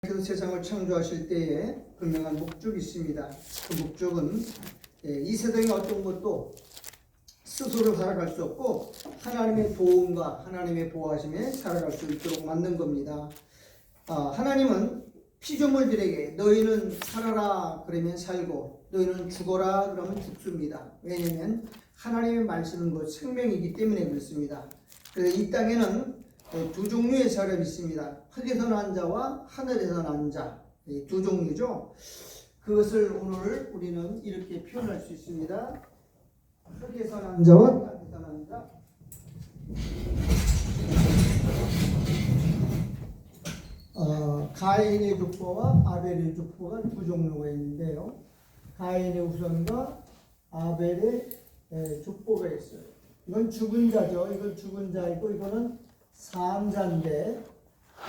하나님께서 세상을 창조하실 때에 분명한 목적이 있습니다. 그 목적은 이 세상의 어떤 것도 스스로 살아갈 수 없고 하나님의 도움과 하나님의 보호하심에 살아갈 수 있도록 만든 겁니다. 하나님은 피조물들에게 너희는 살아라 그러면 살고 너희는 죽어라 그러면 죽습니다. 왜냐하면 하나님의 말씀은 그 생명이기 때문에 그렇습니다. 그래서 이 땅에는 두 종류의 사람이 있습니다. 흙에서 난 자와 하늘에서 난 자, 두 종류죠. 그것을 오늘 우리는 이렇게 표현할 수 있습니다. 흙에서 난 자와 땅에서 난 자. 가인의 족보와 아벨의 족보가 두 종류가 있는데요. 가인의 후손과 아벨의 족보가 있어요. 이건 죽은 자죠. 이건 죽은 자이고 이거는 산자인데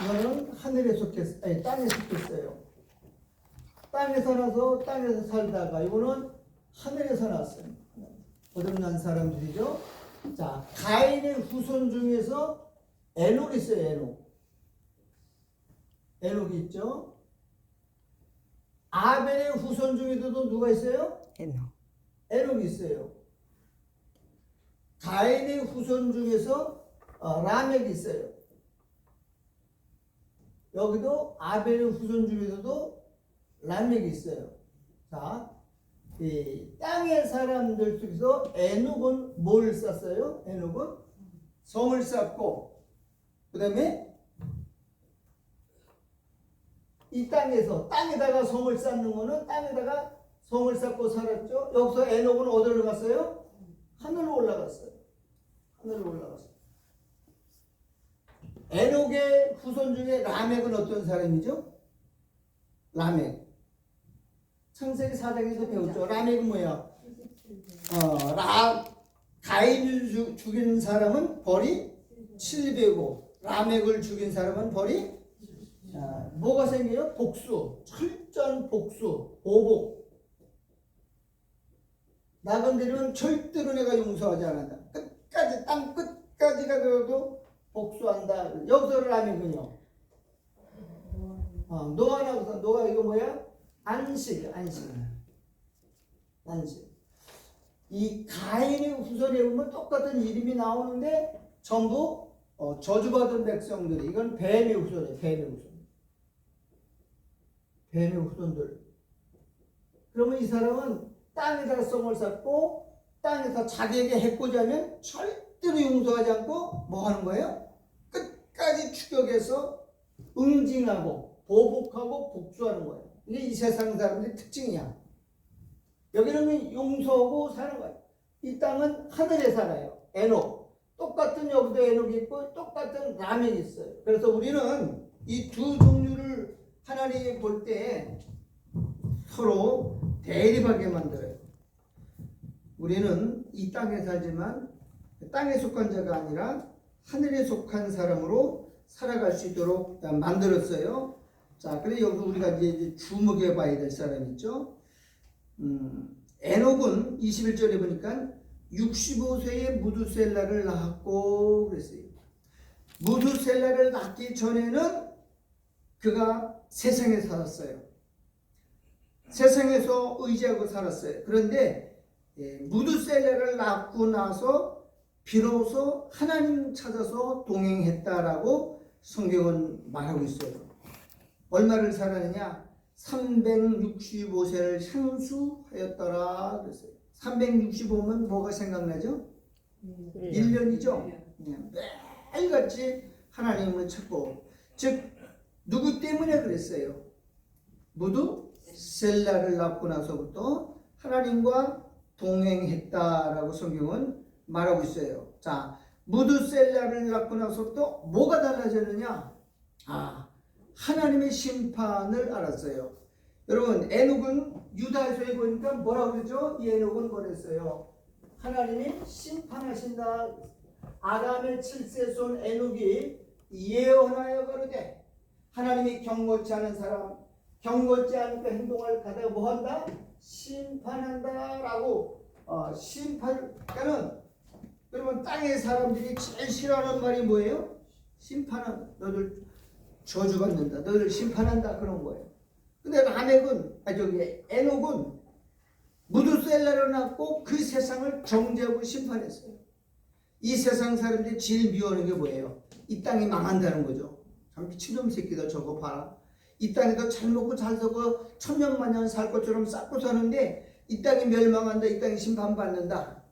이거는 하늘에 속했, 아니 땅에 속했어요. 땅에서 나서 땅에서 살다가 이거는 하늘에서 났어요. 거듭난 사람들이죠. 자, 가인의 후손 중에서 에녹이 있어요. 에녹이 있죠. 아벨의 후손 중에도 누가 있어요? 에녹이 있어요. 가인의 후손 중에서 라멕이 있어요. 여기도 아벨의 후손 중에서도 라멕이 있어요. 자, 이 땅의 사람들 중에서 에녹은 뭘 쌓았어요? 에녹은 성을 쌓고, 그 다음에 이 땅에다가 성을 쌓는 거는 땅에다가 성을 쌓고 살았죠. 여기서 에녹은 어디로 갔어요? 하늘로 올라갔어요. 에녹의 후손 중에 라멕은 어떤 사람이죠? 라멕. 창세기 4장에서 배웠죠. 라멕은 뭐야? 가인을 죽인 사람은 벌이 700고 라멕을 죽인 사람은 벌이 뭐가 생겨요? 복수. 철저한 복수. 보복. 나건드리면 절대로 내가 용서하지 않는다. 끝까지 땅 끝까지 가도 복수한다. 여기서 라멕은요. 노아가 이거 뭐야? 안식. 이 가인의 후손에 보면 똑같은 이름이 나오는데 전부 저주받은 백성들이. 이건 뱀의 후손이에요. 뱀의 후손들. 그러면 이 사람은 땅에다가 성을 쌓고 땅에서 자기에게 해코지하면 절대로 용서하지 않고 뭐 하는 거예요? 끝까지 추격해서 응징하고 보복하고 복수하는 거예요. 이게 이 세상 사람들의 특징이야. 여기는 용서하고 사는 거예요. 이 땅은 하늘에 살아요. 에녹. 똑같은 여기도 에녹이 있고 똑같은 라멕이 있어요. 그래서 우리는 이 두 종류를 하나님이 볼 때 서로 대립하게 만들어요. 우리는 이 땅에 살지만 땅에 속한 자가 아니라 하늘에 속한 사람으로 살아갈 수 있도록 만들었어요. 자, 그래서 여기서 우리가 이제 주목해 봐야 될 사람 있죠. 에녹은 21절에 보니까 65세에 무두셀라를 낳았고 그랬어요. 무두셀라를 낳기 전에는 그가 세상에 살았어요. 세상에서 의지하고 살았어요. 그런데 무두셀라를 낳고 나서 비로소 하나님 찾아서 동행했다라고 성경은 말하고 있어요. 얼마를 살았느냐? 365세를 향수하였더라 그랬어요. 365면 뭐가 생각나죠? 1년이죠. 매일같이 하나님을 찾고, 즉 누구 때문에 그랬어요? 무두셀라를 낳고 나서부터 하나님과 동행했다라고 성경은 말하고 있어요. 자, 무두셀라를 낳고 나서부터 뭐가 달라졌느냐? 하나님의 심판을 알았어요. 여러분, 에녹은 유다서에 보니까 뭐라고 그러죠? 이 에녹은 뭐랬어요? 하나님이 심판하신다. 아담의 7세 손 에녹이 예언하여 가로되 하나님이 경고치 않은 사람, 경고치 않은 그 행동을 가다가 뭐한다? 심판한다라고 심판하는. 여러분, 땅의 사람들이 제일 싫어하는 말이 뭐예요? 심판한다. 너들 저주받는다. 너를 심판한다. 그런 거예요. 근데 라멕은, 에녹은 무두셀라를 낳고 그 세상을 정죄하고 심판했어요. 이 세상 사람들이 제일 미워하는 게 뭐예요? 이 땅이 망한다는 거죠. 참 미친놈 새끼다 저거 봐라. 이 땅에도 잘 먹고 잘 살고 천년만년 살 것처럼 쌓고 사는데 이 땅이 멸망한다. 이 땅이 심판받는다.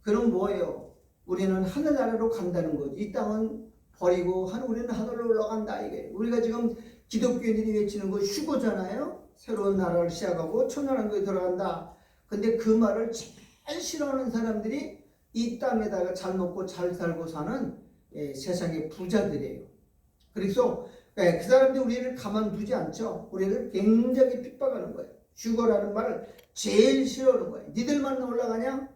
그럼 뭐예요? 우리는 하늘나라로 간다는 거지. 이 땅은 버리고 우리는 하늘로 올라간다. 이게 우리가 지금 기독교인들이 외치는 거 휴거잖아요. 새로운 나라를 시작하고 천년왕국에 들어간다. 근데 그 말을 제일 싫어하는 사람들이 이 땅에다가 잘 먹고 잘 살고 사는 세상의 부자들이에요. 그래서 그 사람들이 우리를 가만두지 않죠. 우리를 굉장히 핍박하는 거예요. 휴거라는 말을 제일 싫어하는 거예요. 니들만 올라가냐?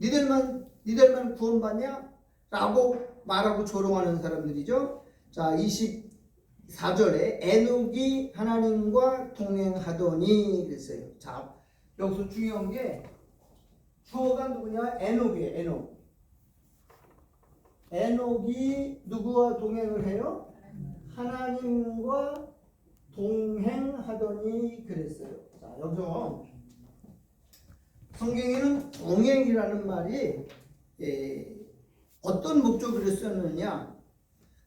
니들만 구원받냐? 라고 말하고 조롱하는 사람들이죠. 자, 24절에 에녹이 하나님과 동행하더니 그랬어요. 자, 여기서 중요한 게 주어가 누구냐? 에녹이에요. 에녹이 누구와 동행을 해요? 하나님과 동행하더니 그랬어요. 자, 여기서 성경에는 동행이라는 말이 어떤 목적으로 썼느냐?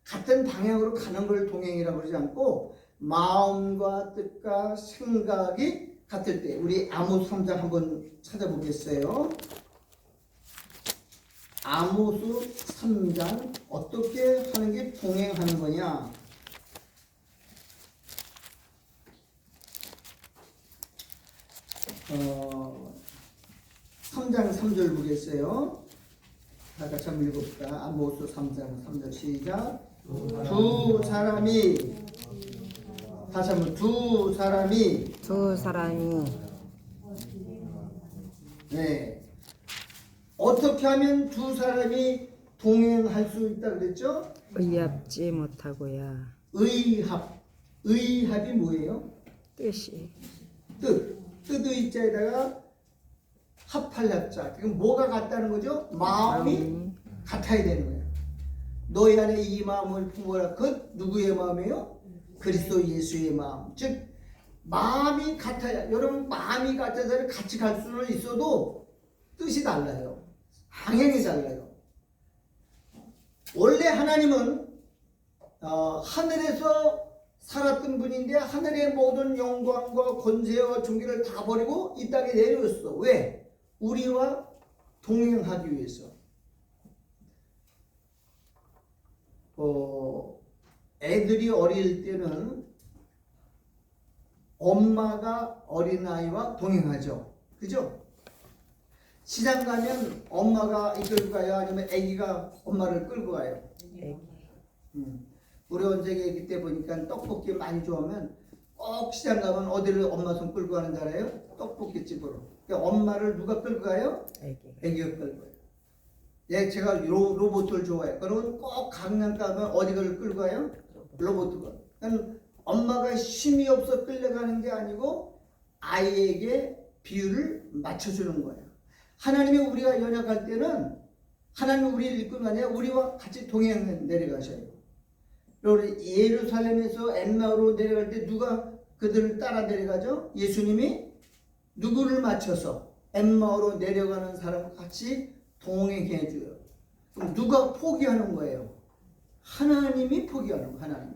같은 방향으로 가는 걸 동행이라고 그러지 않고 마음과 뜻과 생각이 같을 때, 우리 아모스 3장 한번 찾아보겠어요. 아모스 3장 어떻게 하는 게 동행하는 거냐? 3장 3절 보겠어요. 다 같이 한번 읽어봅시다. 아모스 3장 3절 시작. 두 사람이 다시 한번 두 사람이 네, 어떻게 하면 두 사람이 동행할 수 있다 그랬죠? 의합지 못하고야. 의합이 뭐예요? 뜻이. 뜻의 자에다가 합할 합자. 그럼 뭐가 같다는 거죠? 마음이 같아야 되는 거예요. 너희 안에 이 마음을 품어라. 그 누구의 마음이에요? 그리스도 예수의 마음. 즉 마음이 같아야. 여러분 마음이 같아서 같이 갈 수는 있어도 뜻이 달라요. 방향이 달라요. 원래 하나님은 하늘에서 살았던 분인데 하늘의 모든 영광과 권세와 존귀를 다 버리고 이 땅에 내려왔어. 왜? 우리와 동행하기 위해서. 애들이 어릴 때는 엄마가 어린아이와 동행하죠. 그죠? 시장 가면 엄마가 이끌고 가요? 아니면 아기가 엄마를 끌고 가요? 우리 원장이 아기 때 보니까 떡볶이 많이 좋아하면 꼭 시장 가면 어디를 엄마 손 끌고 가는 줄 알아요? 떡볶이 집으로. 그러니까 엄마를 누가 끌고 가요? 아기가 끌고 가요. 예, 제가 로봇을 좋아해요. 그러면 꼭 강남 가면 어디를 끌고 가요? 로봇가. 그러니까 엄마가 힘이 없어 끌려가는 게 아니고 아이에게 비율을 맞춰주는 거예요. 하나님이 우리가 연약할 때는 하나님이 우리를 이끌고 가냐? 우리와 같이 동행 내려가셔요. 우리 예루살렘에서 엠마오로 내려갈 때 누가 그들을 따라 내려가죠? 예수님이 누구를 맞춰서 엠마오로 내려가는 사람과 같이 동행해 줘요. 그럼 누가 포기하는 거예요? 하나님이 포기하는 거예요. 하나님.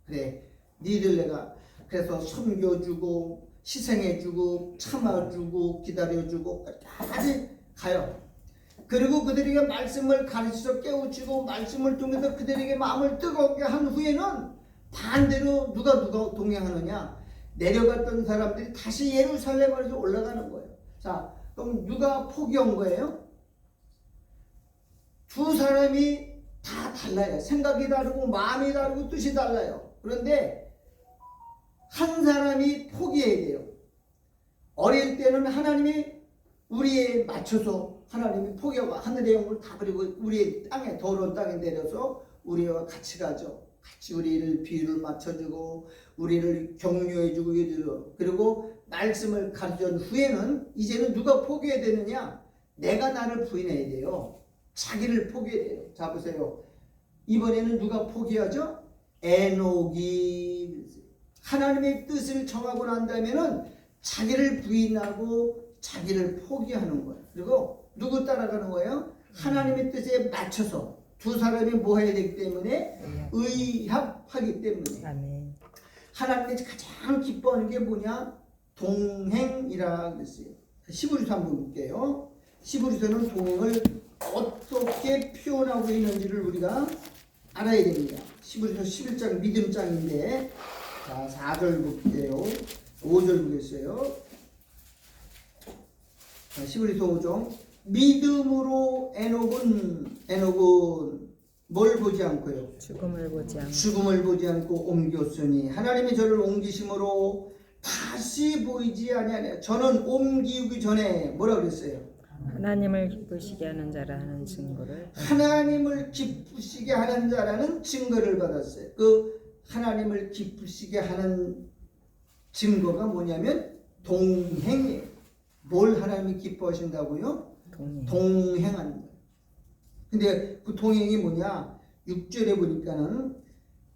그래, 니들 내가 그래서 섬겨주고 희생해주고 참아주고 기다려주고 끝까지 가요. 그리고 그들에게 말씀을 가르쳐 깨우치고 말씀을 통해서 그들에게 마음을 뜨겁게 한 후에는 반대로 누가 동행하느냐? 내려갔던 사람들이 다시 예루살렘에서 올라가는 거예요. 자, 그럼 누가 포기한 거예요? 두 사람이 다 달라요. 생각이 다르고 마음이 다르고 뜻이 달라요. 그런데 한 사람이 포기해야 돼요. 어릴 때는 하나님이 우리에 맞춰서 하나님이 포기하고 하늘의 영을 다 버리고 우리의 땅에 더러운 땅에 내려서 우리와 같이 가죠. 같이 우리를 비유를 맞춰주고 우리를 격려해주고 그리고 말씀을 가르쳐준 후에는 이제는 누가 포기해야 되느냐? 내가 나를 부인해야 돼요. 자기를 포기해야 돼요. 자 보세요. 이번에는 누가 포기하죠? 에녹이 하나님의 뜻을 정하고 난다면은 자기를 부인하고 자기를 포기하는 거예요. 그리고 누구 따라가는 거예요? 하나님의 뜻에 맞춰서 두 사람이 뭐 해야 되기 때문에 의합하기 때문에 아멘. 하나님이 가장 기뻐하는 게 뭐냐? 동행이라 그랬어요. 히브리서 한번 볼게요. 히브리서는 동행을 어떻게 표현하고 있는지를 우리가 알아야 됩니다. 히브리서 11장 믿음장인데 자 4절 볼게요. 5절 보겠어요. 자, 히브리서 5장 믿음으로 에녹은 뭘 보지 않고요? 죽음을 보지 않고 죽음을 보지 않고 옮겼으니 하나님이 저를 옮기심으로 다시 보이지 아니하냐. 저는 옮기기 전에 뭐라 그랬어요? 하나님을 기쁘시게 하는 자라 하는 증거를 하나님을 기쁘시게 하는 자라는 증거를 받았어요. 그 하나님을 기쁘시게 하는 증거가 뭐냐면 동행이에요. 뭘 하나님이 기뻐하신다고요? 동행하는 거예요. 근데 그 동행이 뭐냐? 6절에 보니까는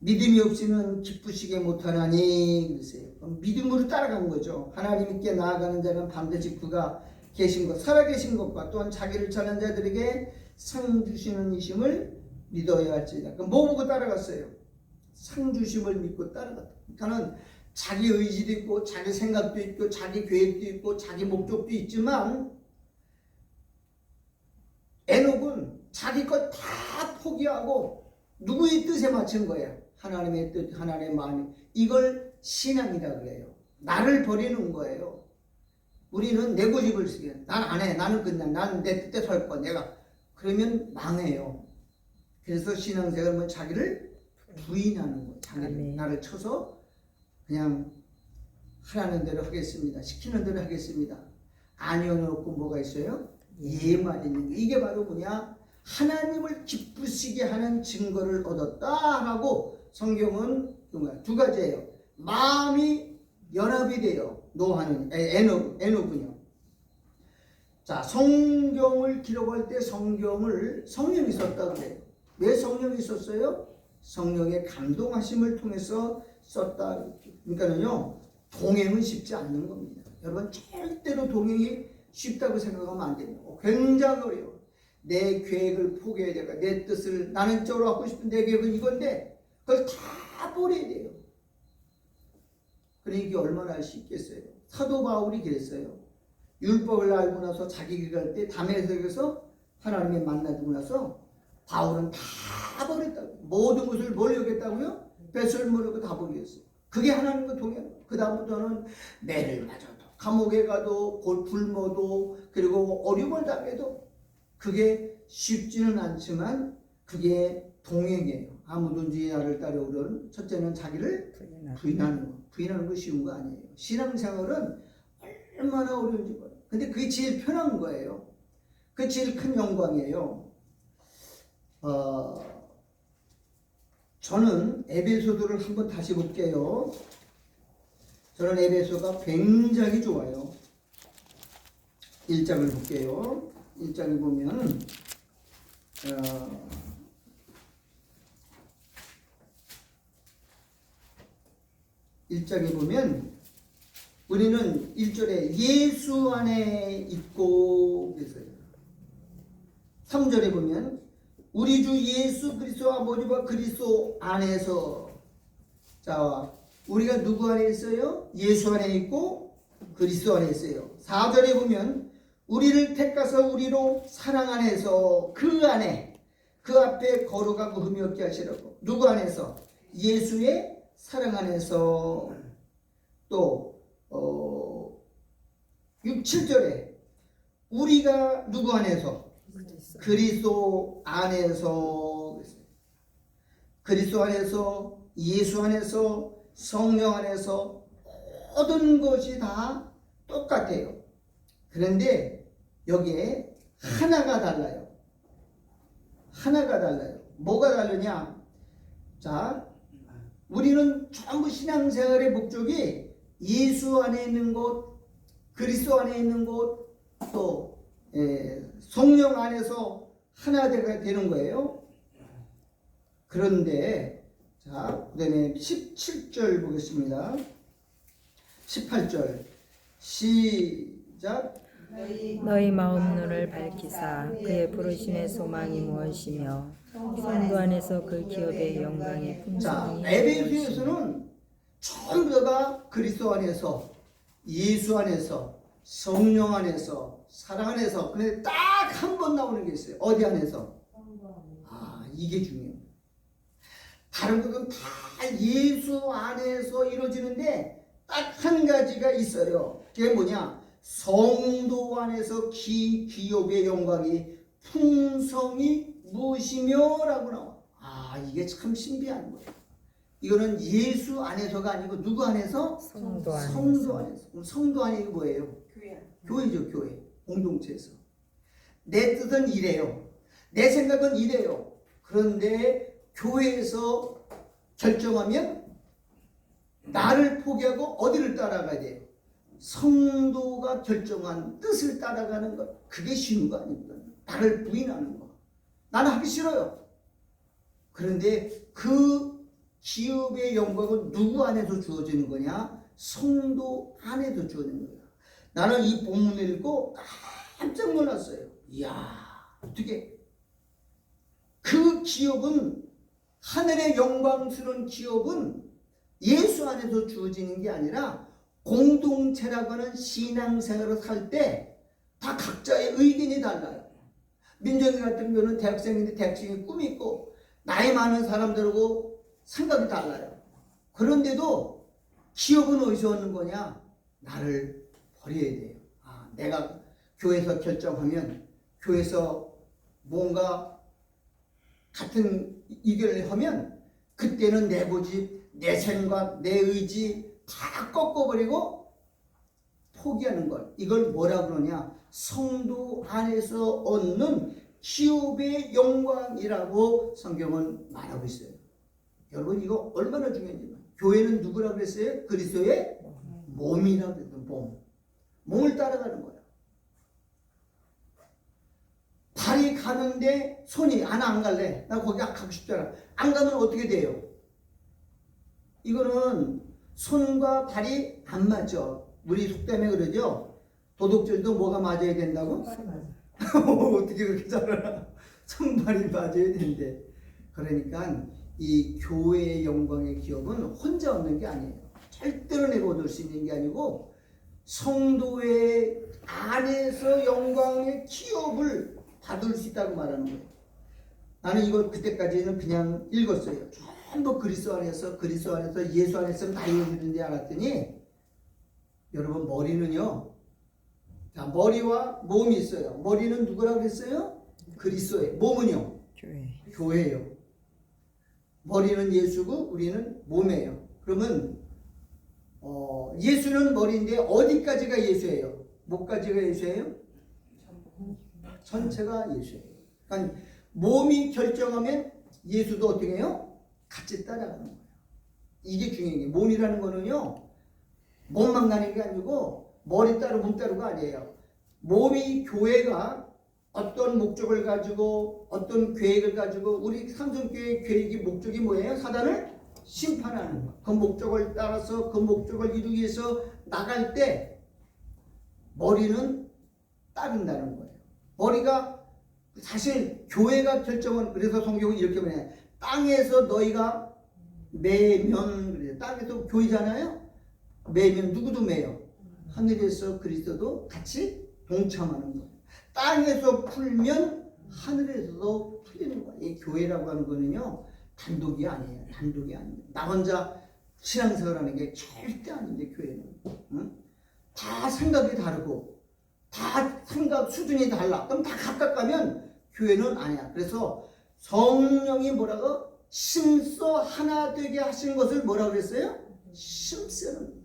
믿음이 없이는 기쁘시게 못하나니 그랬어요. 믿음으로 따라간 거죠. 하나님께 나아가는 자는 반드시 그가 계신 것, 살아계신 것과 또한 자기를 찾는 자들에게 상 주시는 이심을 믿어야 할지니라. 그럼 뭐 보고 따라갔어요? 상 주심을 믿고 따라갔다. 그러니까는 자기 의지도 있고 자기 생각도 있고 자기 계획도 있고 자기 목적도 있지만 에녹은 자기 것 다 포기하고 누구의 뜻에 맞춘 거야? 하나님의 뜻, 하나님의 마음. 이걸 신앙이라 그래요. 나를 버리는 거예요. 우리는 내 고집을 쓰게. 난 안 해. 나는 그냥 나는 내 뜻대로 할 거야. 내가 그러면 망해요. 그래서 신앙생활은 자기를 부인하는 거예요. 자기를 나를 쳐서 그냥 하라는 대로 하겠습니다. 시키는 대로 하겠습니다. 아니어놓고 뭐가 있어요? 예만 있는 거. 이게 바로 뭐냐? 하나님을 기쁘시게 하는 증거를 얻었다라고 성경은 두 가지예요. 마음이 연합이 돼요. 노아는 에녹은요. 자, 성경을 기록할 때 성령이 썼다고 그래요. 왜 성령이 썼어요? 성령의 감동하심을 통해서 썼다. 그러니까는요, 동행은 쉽지 않는 겁니다. 여러분 절대로 동행이 쉽다고 생각하면 안 돼요. 굉장히 어려워. 내 계획을 포기해야 되고 내 뜻을 나는 저로 하고 싶은 내 계획은 이건데 그걸 다 버려야 돼요. 그러니 이게 얼마나 쉽겠어요. 사도 바울이 그랬어요. 율법을 알고 나서 자기 길을 때 담에색에서 하나님을 만나고 나서 바울은 다 버렸다고. 모든 것을 버리겠다고요? 뱃을 모르고 다 버렸어요. 그게 하나님과 동행. 그 다음부터는 매를 맞아도 감옥에 가도 굶어도 그리고 어려움을 당해도 그게 쉽지는 않지만 그게 동행이에요. 아무든지 나를 따르오는 첫째는 자기를 부인하는 거. 부인하는 거 쉬운 거 아니에요. 신앙생활은 얼마나 어려운지 몰라요. 근데 그게 제일 편한 거예요. 그게 제일 큰 영광이에요. 저는 에베소서를 한번 다시 볼게요. 저는 에베소가 굉장히 좋아요. 1장을 볼게요. 1장에 보면 1장에 보면 우리는 1절에 예수 안에 있고 그랬어요. 3절에 보면 우리 주 예수 그리스도와 아버지와 그리스도 안에서. 자, 우리가 누구 안에 있어요? 예수 안에 있고 그리스도 안에 있어요. 4절에 보면 우리를 택하사 우리로 사랑 안에서 그 안에 그 앞에 거룩하고 흠이 없게 하시라고. 누구 안에서? 예수의 사랑 안에서. 또 6, 7절에 우리가 누구 안에서? 그리스도 안에서. 그리스도 안에서, 예수 안에서, 성령 안에서 모든 것이 다 똑같아요. 그런데 여기에 하나가 달라요. 하나가 달라요. 뭐가 다르냐? 자, 우리는 전부 신앙생활의 목적이 예수 안에 있는 곳, 그리스도 안에 있는 곳, 또 성령 안에서 하나 되는 거예요. 그런데 자, 그 다음에 17절 보겠습니다. 18절 시작. 너희 마음 눈을 밝히사 그의 부르심의 소망이 무엇이며 성도 안에서 그 기업의 영광의 자, 풍성이 에베소에서는 전부 다가 그리스도 안에서, 예수 안에서, 성령 안에서, 사랑 안에서, 근데 딱 한 번 나오는 게 있어요. 어디 안에서? 아, 이게 중요해요. 다른 것은 다 예수 안에서 이루어지는데 딱 한 가지가 있어요. 그게 뭐냐? 성도 안에서 기업의 영광이 풍성이 무엇이며? 라고 나와. 아, 이게 참 신비한 거예요. 이거는 예수 안에서가 아니고 누구 안에서? 성도 안에서. 성도 안에서. 그럼 성도 안이 이거 뭐예요? 교회죠, 교회. 공동체에서. 내 뜻은 이래요. 내 생각은 이래요. 그런데 교회에서 결정하면 나를 포기하고 어디를 따라가야 돼요? 성도가 결정한 뜻을 따라가는 것. 그게 쉬운 거 아닙니까? 나를 부인하는 거. 나는 하기 싫어요. 그런데 그 기업의 영광은 누구 안에서 주어지는 거냐? 성도 안에서 주어지는 거야. 나는 이 본문을 읽고 깜짝 놀랐어요. 이야, 어떻게 그 기업은, 하늘의 영광스러운 기업은 예수 안에서 주어지는 게 아니라 공동체라고 하는 신앙생활을 살 때 다 각자의 의견이 달라요. 민정이 같은 경우는 대학생인데 대학생이 꿈이 있고 나이 많은 사람들하고 생각이 달라요. 그런데도 기업은 어디서 얻는 거냐? 나를 버려야 돼요. 아, 내가 교회에서 결정하면, 교회에서 뭔가 같은 의견을 하면 그때는 내 고집, 내 생각, 내 의지 다 꺾어버리고 포기하는 것. 이걸 뭐라 그러냐? 성도 안에서 얻는 기업의 영광이라고 성경은 말하고 있어요. 여러분, 이거 얼마나 중요한지. 교회는 누구라고 그랬어요? 그리스도의 몸이라고 그랬어요. 몸을 따라가는 거야. 발이 가는데 손이 안 갈래. 나 거기 가고 싶잖아. 안 가면 어떻게 돼요? 이거는 손과 발이 안 맞죠. 우리 속담에 그러죠. 도둑질도 뭐가 맞아야 된다고? 어떻게 그렇게 잘 알아? 손발이 맞아야 된대. 그러니까 이 교회의 영광의 기업은 혼자 얻는 게 아니에요. 절대로 내가 얻을 수 있는 게 아니고 성도의 안에서 영광의 기업을 받을 수 있다고 말하는 거예요. 나는 이걸 그때까지는 그냥 읽었어요. 전부 그리스도 안에서 예수 안에서 다 이루어지는데 알았더니, 여러분, 머리는요, 자, 머리와 몸이 있어요. 머리는 누구라고 했어요? 그리스도예요. 몸은요? 교회예요. 머리는 예수고 우리는 몸이에요. 그러면 예수는 머리인데 어디까지가 예수예요? 목까지가 예수예요? 전체가 예수예요. 그러니까 몸이 결정하면 예수도 어떻게 해요? 같이 따라가는 거예요. 이게 중요한 게, 몸이라는 거는요, 몸만 가는 게 아니고 머리 따로 몸 따로가 아니에요. 몸이, 교회가 어떤 목적을 가지고 어떤 계획을 가지고, 우리 삼성교회 계획이, 목적이 뭐예요? 사단을 심판하는 거. 그 목적을 따라서 그 목적을 이루기 위해서 나갈 때 머리는 따른다는 거예요. 머리가, 사실 교회가 결정은, 그래서 성경은 이렇게 말해요. 땅에서 너희가 매면, 그래요. 땅에서 교회잖아요. 매면 누구도 매요. 하늘에서 그리스도도 같이 동참하는 거예요. 땅에서 풀면 하늘에서도 풀리는 거예요. 이 교회라고 하는 거는요, 단독이 아니에요. 단독이 아닙니다. 나 혼자 신앙생활하는 게 절대 아닌데, 교회는. 응? 다 생각이 다르고 다 생각 수준이 달라. 그럼 다 각각 가면 교회는 아니야. 그래서 성령이 뭐라고? 심서 하나 되게 하신 것을 뭐라고 그랬어요? 심서는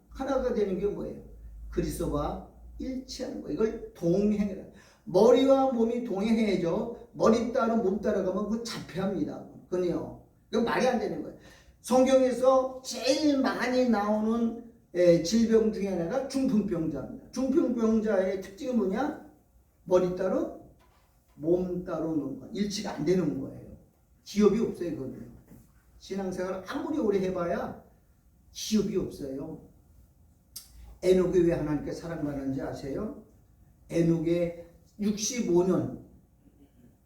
하나가 되는 게 뭐예요? 그리스도와 일치하는 거. 이걸 동행이라. 머리와 몸이 동행해야죠. 머리 따라 몸 따라가면 그거 자폐합니다. 그건요, 이건 말이 안 되는 거예요. 성경에서 제일 많이 나오는 질병 중에 하나가 중풍병자입니다. 중풍병자의 특징은 뭐냐? 머리 따로 몸 따로 노는 거. 일치가 안 되는 거예요. 기업이 없어요, 그거는. 신앙생활 아무리 오래 해봐야 기업이 없어요. 에녹이 왜 하나님께 사랑받는지 아세요? 에녹의 65년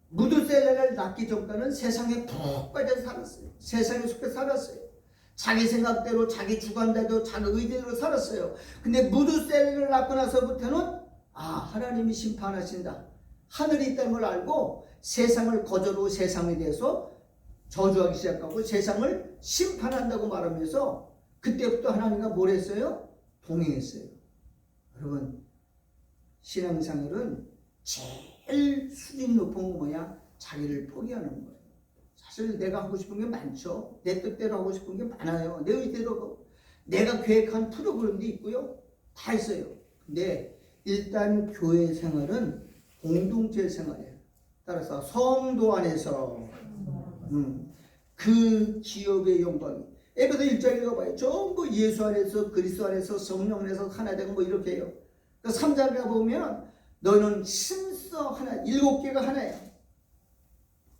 무드셀라를 낳기 전까지는 세상에 푹 빠져 살았어요. 세상에 속해 살았어요. 자기 생각대로, 자기 주관대로, 자기 의대로 살았어요. 근데 무드셀라를 낳고 나서부터는 하나님이 심판하신다, 하늘이 있다는 걸 알고 세상을 거저로 세상에 대해서 저주하기 시작하고 세상을 심판한다고 말하면서 그때부터 하나님과 뭘 했어요? 동행했어요. 여러분, 신앙생활은 제일 수준 높은 건 뭐야? 자기를 포기하는 거예요. 사실 내가 하고 싶은 게 많죠. 내 뜻대로 하고 싶은 게 많아요. 내 의대로 내가 계획한 프로그램도 있고요. 다 있어요. 근데 일단 교회 생활은 공동체 생활이에요. 따라서 성도 안에서 그 기업의 영광이, 에베소 1장에 가봐요. 전부 예수 안에서, 그리스도 안에서, 성령 안에서 하나 되고 뭐 이렇게 해요. 3장에 가보면 너는 신서 하나, 7개가 하나예요.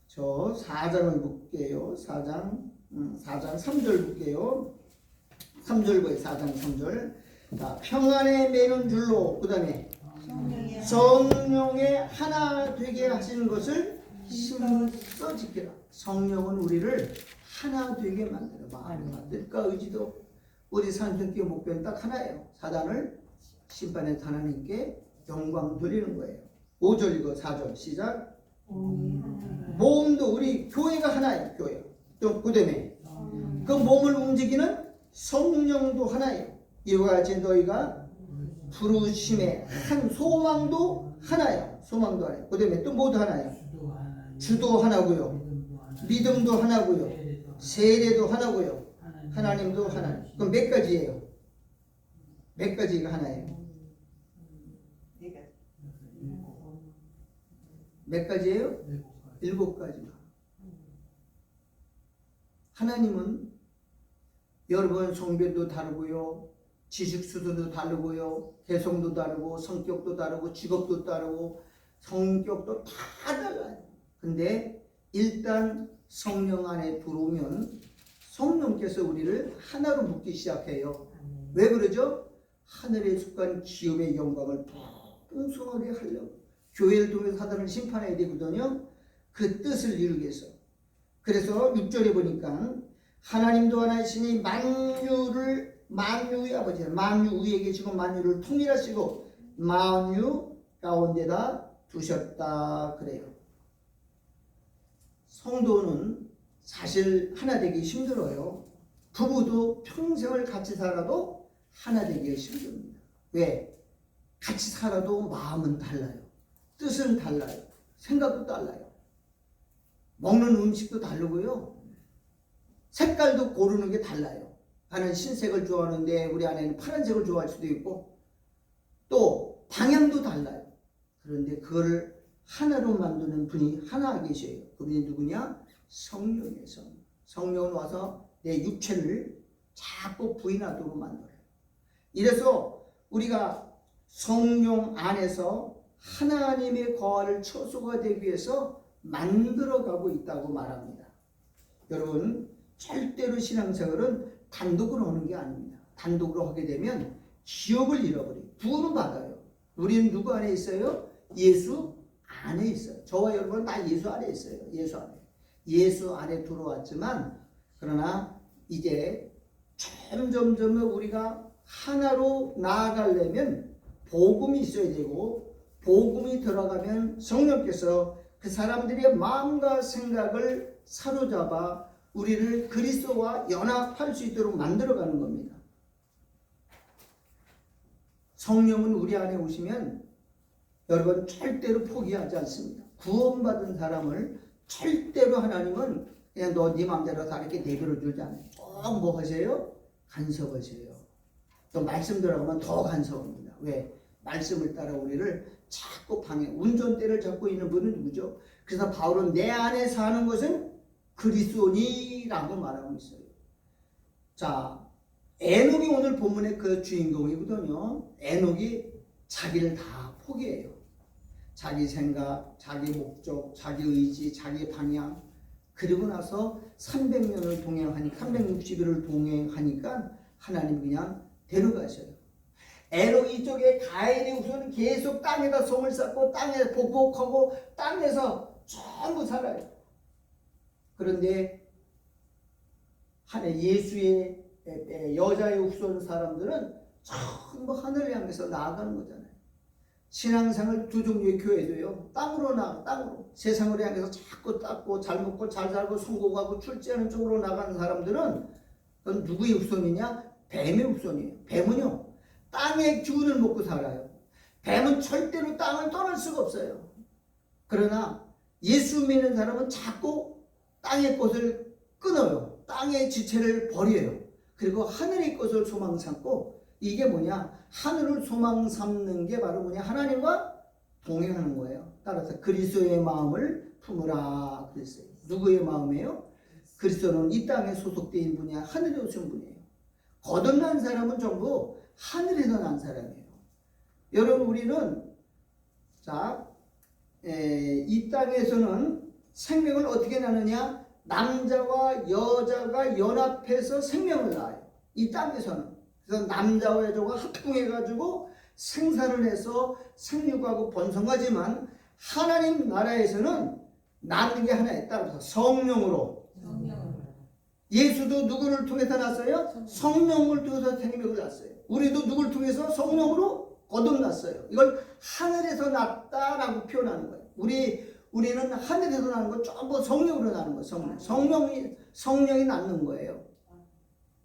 저 4장을 볼게요. 4장 3절 볼게요. 3절 보여요. 4장 3절. 자, 평안에 매는 줄로, 그 다음에 성령의 하나 되게 하시는 것을 힘써 지키라. 성령은 우리를 하나 되게 만들어. 마음과 뜻과 의지도, 우리 산성교회 목표는 딱 하나예요. 사단을 심판의 하나님께 영광 돌리는 거예요. 5절 이거 4절 시작. 몸도, 우리 교회가 하나예요. 교회. 또 그다음에 그 몸을 움직이는 성령도 하나예요. 이와 같이 너희가 부르심의 한 소망도 하나예요. 소망도 하나예요. 그다음에 또 모두 하나예요. 주도 하나고요. 믿음도 하나고요. 세례도 하나고요. 하나님도 하나. 그럼 몇 가지예요? 몇 가지가 하나예요? 몇 가지예요? 7가지가. 하나님은 여러분 성별도 다르고요, 지식 수준도 다르고요, 개성도 다르고, 성격도 다르고, 직업도 다르고, 성격도 다 달라요. 근데 일단 성령 안에 들어오면 성령께서 우리를 하나로 묶기 시작해요. 왜 그러죠? 하늘에 속한 기업의 영광을 풍성하게 하려고. 교회를 통해서 사단을 심판해야 되거든요. 그 뜻을 이루기 위해서. 그래서 6절에 보니까 하나님도 하나이시니 만유의 아버지, 만유 위에 계시고 만유를 통일하시고 만유 가운데다 두셨다 그래요. 성도는 사실 하나 되기 힘들어요. 부부도 평생을 같이 살아도 하나 되기가 힘듭니다. 왜? 같이 살아도 마음은 달라요. 뜻은 달라요. 생각도 달라요. 먹는 음식도 다르고요. 색깔도 고르는 게 달라요. 나는 흰색을 좋아하는데 우리 아내는 파란색을 좋아할 수도 있고, 또 방향도 달라요. 그런데 그걸 하나로 만드는 분이 하나 계셔요. 그분이 누구냐? 성령이에요. 성령은 와서 내 육체를 자꾸 부인하도록 만들어요. 이래서 우리가 성령 안에서 하나님의 거하를 처소가 되기 위해서 만들어가고 있다고 말합니다. 여러분, 절대로 신앙생활은 단독으로 하는 게 아닙니다. 단독으로 하게 되면 기업을 잃어버려요. 구원은 받아요. 우리는 누구 안에 있어요? 예수 안에 있어요. 저와 여러분은 다 예수 안에 있어요. 예수 안에. 예수 안에 들어왔지만, 그러나 이제 점점 우리가 하나로 나아가려면 복음이 있어야 되고, 복음이 들어가면 성령께서 그 사람들의 마음과 생각을 사로잡아 우리를 그리스도와 연합할 수 있도록 만들어가는 겁니다. 성령은 우리 안에 오시면 여러분 절대로 포기하지 않습니다. 구원받은 사람을 절대로 하나님은 그냥 너 네 마음대로 다 이렇게 내버려 두지 않아요. 꼭 뭐 하세요? 간섭하세요. 또 말씀 들어가면 더 간섭합니다. 왜? 말씀을 따라 우리를 자꾸 방해, 운전대를 잡고 있는 분은 누구죠? 그래서 바울은 내 안에 사는 것은 그리스도니라고 말하고 있어요. 자, 에녹이 오늘 본문의 그 주인공이거든요. 에녹이 자기를 다 포기해요. 자기 생각, 자기 목적, 자기 의지, 자기 방향 그리고 나서 300년을 동행하니까 360일을 동행하니까 하나님 그냥 데려가셔요. 에녹 이쪽에 가인이 우선 계속 땅에다 성을 쌓고 땅에 복복하고 땅에서 전부 살아요. 그런데 예수의 여자의 후손 사람들은 전부 하늘을 향해서 나아가는 거잖아요. 신앙생활 두 종류의 교회도요. 땅으로 땅으로 세상을 향해서 자꾸 닦고 잘 먹고 잘 살고 성공하고 출제하는 쪽으로 나가는 사람들은 그건 누구의 후손이냐? 뱀의 후손이에요. 뱀은요 땅의 기운을 먹고 살아요. 뱀은 절대로 땅을 떠날 수가 없어요. 그러나 예수 믿는 사람은 자꾸 땅의 것을 끊어요. 땅의 지체를 버려요. 그리고 하늘의 것을 소망 삼고, 이게 뭐냐? 하늘을 소망 삼는 게 바로 뭐냐? 하나님과 동행하는 거예요. 따라서 그리스도의 마음을 품으라 그랬어요. 누구의 마음이에요? 그리스도는 이 땅에 소속된 분이야. 하늘에 오신 분이에요. 거듭난 사람은 전부 하늘에서 난 사람이에요. 여러분, 우리는 이 땅에서는 생명을 어떻게 나느냐? 남자와 여자가 연합해서 생명을 낳아요. 이 땅에서는. 그래서 남자와 여자가 합동해가지고 생산을 해서 생육하고 번성하지만, 하나님 나라에서는 낳는 게 하나에 따라서 성령으로. 예수도 누구를 통해서 낳았어요? 성령을 통해서 생명을 낳았어요. 우리도 누구를 통해서? 성령으로 거듭났어요. 이걸 하늘에서 낳았다라고 표현하는 거예요. 우리는 하늘에서 낳는 거 전부 성령으로 낳는 거예요. 성령이 낳는 거예요.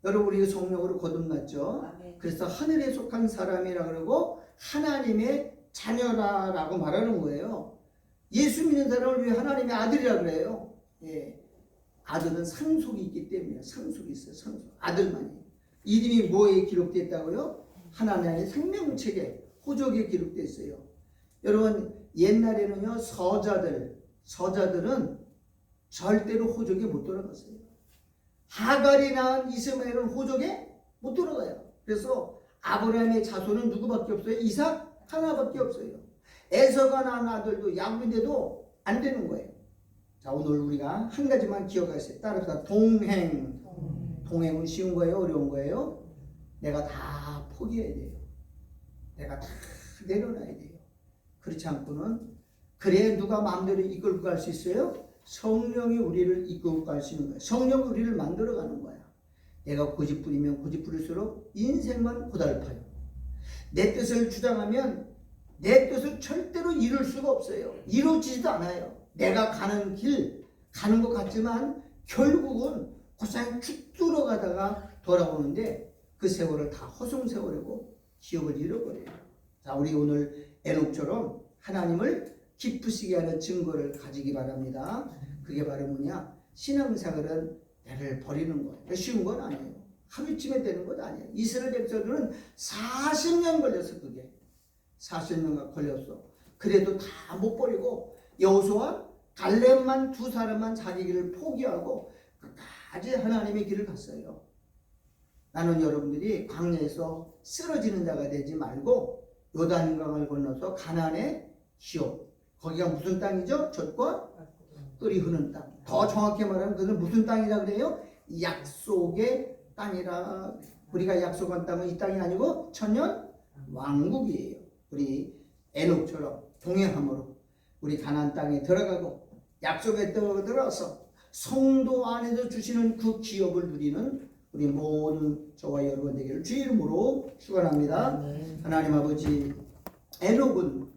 여러분, 우리 성령으로 거듭났죠. 그래서 하늘에 속한 사람이라 그러고 하나님의 자녀라고 말하는 거예요. 예수 믿는 사람을 왜 하나님의 아들이라 그래요? 예. 아들은 상속이 있기 때문에. 상속이 있어요. 상속. 아들만이. 이름이 뭐에 기록되어 있다고요? 하나님의 생명책에, 호적에 기록되어 있어요. 여러분, 옛날에는요, 서자들은 절대로 호적에 못 들어갔어요. 하갈이 낳은 이스마엘은 호적에 못 들어가요. 그래서 아브라함의 자손은 누구밖에 없어요? 이삭 하나밖에 없어요. 에서가 낳은 아들도 야곱인데도 안 되는 거예요. 자, 오늘 우리가 한 가지만 기억하세요. 따라서 동행은 쉬운 거예요? 어려운 거예요? 내가 다 포기해야 돼요. 내가 다 내려놔야 돼요. 그렇지 않고는, 그래야 누가 마음대로 이끌고 갈 수 있어요? 성령이 우리를 이끌고 갈 수 있는 거예요. 성령이 우리를 만들어가는 거야. 내가 고집부리면 고집부릴수록 인생만 고달파요. 내 뜻을 주장하면 내 뜻을 절대로 이룰 수가 없어요. 이루어지지도 않아요. 내가 가는 길, 가는 것 같지만 결국은 고생 쭉 뚫어가다가 돌아오는데 그 세월을 다 허송세월이고 기억을 잃어버려요. 자, 우리 오늘 에녹처럼 하나님을 기쁘시게 하는 증거를 가지기 바랍니다. 그게 바로 뭐냐? 신앙생활은 나를 버리는 거예요. 쉬운 건 아니에요. 하루쯤에 되는 것 아니에요. 이스라엘 백성들은 40년 걸렸어. 그게 40년 걸렸어. 그래도 다 못 버리고 여호수아, 갈렙만 두 사람만 자기 길을 포기하고 끝까지 하나님의 길을 갔어요. 나는 여러분들이 광야에서 쓰러지는 자가 되지 말고 요단강을 건너서 가나안의 기업, 거기가 무슨 땅이죠? 젖과 꿀이 흐르는 땅. 더 정확히 말하면 그것은 무슨 땅이라 그래요? 약속의 땅이라. 우리가 약속한 땅은 이 땅이 아니고 천년 왕국이에요. 우리 에녹처럼 동행함으로 우리 가나안 땅에 들어가고 약속의 땅에 들어가서 성도 안에서 주시는 그 기업을 누리는 우리 모든 저와 여러분 되기를 주 이름으로 축원합니다. 하나님 아버지, 에녹은